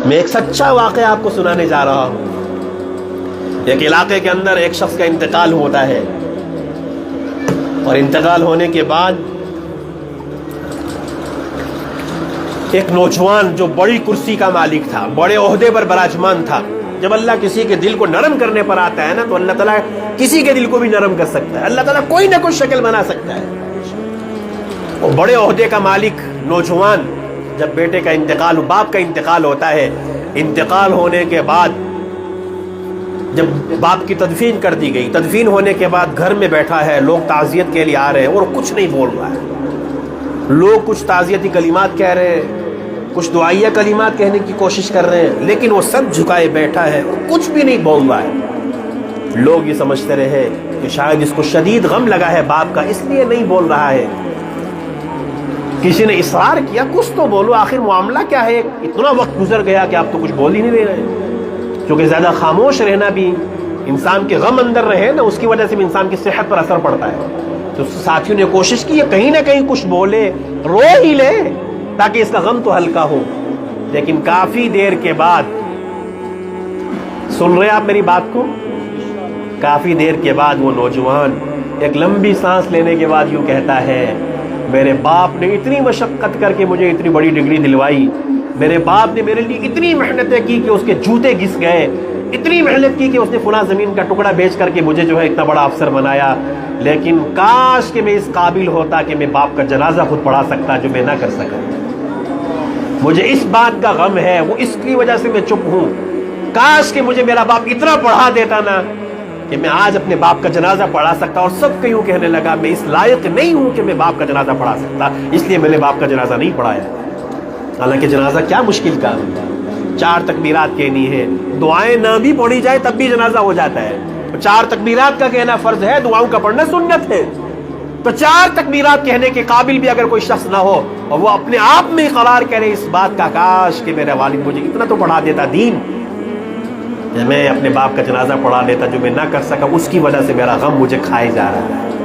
میں ایک سچا واقعہ آپ کو سنانے جا رہا ہوں۔ ایک علاقے کے اندر ایک شخص کا انتقال ہوتا ہے، اور انتقال ہونے کے بعد ایک نوجوان جو بڑی کرسی کا مالک تھا، بڑے عہدے پر براجمان تھا۔ جب اللہ کسی کے دل کو نرم کرنے پر آتا ہے نا، تو اللہ تعالیٰ کسی کے دل کو بھی نرم کر سکتا ہے۔ اللہ تعالیٰ کوئی نہ کوئی شکل بنا سکتا ہے۔ وہ بڑے عہدے کا مالک نوجوان، جب بیٹے کا انتقال، باپ کا انتقال ہوتا ہے، انتقال ہونے کے بعد جب باپ کی تدفین کر دی گئی، تدفین ہونے کے بعد گھر میں بیٹھا ہے، لوگ تعزیت کے لیے آ رہے ہیں اور کچھ نہیں بول رہا ہے۔ لوگ کچھ تعزیتی کلمات کہہ رہے ہیں، کچھ دعائیہ کلمات کہنے کی کوشش کر رہے ہیں، لیکن وہ سب جھکائے بیٹھا ہے اور کچھ بھی نہیں بول رہا ہے۔ لوگ یہ سمجھتے رہے کہ شاید اس کو شدید غم لگا ہے باپ کا، اس لیے نہیں بول رہا ہے۔ کسی نے اصرار کیا، کچھ تو بولو، آخر معاملہ کیا ہے؟ اتنا وقت گزر گیا کہ آپ تو کچھ بول ہی نہیں رہے ہیں۔ کیونکہ زیادہ خاموش رہنا بھی انسان کے غم اندر رہے نا، اس کی وجہ سے بھی انسان کی صحت پر اثر پڑتا ہے۔ تو ساتھیوں نے کوشش کی کہیں نہ کہیں کچھ بولے، رو ہی لے تاکہ اس کا غم تو ہلکا ہو۔ لیکن کافی دیر کے بعد، سن رہے آپ میری بات کو؟ کافی دیر کے بعد وہ نوجوان ایک لمبی سانس لینے کے بعد یوں کہتا ہے، میرے باپ نے اتنی مشقت کر کے مجھے اتنی بڑی ڈگری دلوائی، میرے باپ نے میرے لیے اتنی محنتیں کی کہ اس کے جوتے گھس گئے، اتنی محنت کی کہ اس نے فلاں زمین کا ٹکڑا بیچ کر کے مجھے جو ہے اتنا بڑا افسر بنایا، لیکن کاش کہ میں اس قابل ہوتا کہ میں باپ کا جنازہ خود پڑھا سکتا، جو میں نہ کر سکا۔ مجھے اس بات کا غم ہے، وہ اس کی وجہ سے میں چپ ہوں۔ کاش کہ مجھے میرا باپ اتنا پڑھا دیتا نا کہ میں آج اپنے باپ کا جنازہ پڑھا سکتا۔ اور سب کو یوں کہنے لگا میں اس لائق نہیں ہوں کہ میں باپ کا جنازہ پڑھا سکتا، اس لیے میں نے باپ کا جنازہ نہیں پڑھایا۔ حالانکہ جنازہ کیا مشکل کام ہے، 4 تکبیرات کہنی ہے، دعائیں نہ بھی پڑھی جائے تب بھی جنازہ ہو جاتا ہے۔ 4 تکبیرات کا کہنا فرض ہے، دعاؤں کا پڑھنا سنت ہے۔ تو 4 تکبیرات کہنے کے قابل بھی اگر کوئی شخص نہ ہو اور وہ اپنے آپ میں اقرار کرے اس بات کا، کاش کہ میرا والد مجھے اتنا تو پڑھا دیتا دین، کہ میں اپنے باپ کا جنازہ پڑھا لیتا جو میں نہ کر سکا، اس کی وجہ سے میرا غم مجھے کھائے جا رہا ہے۔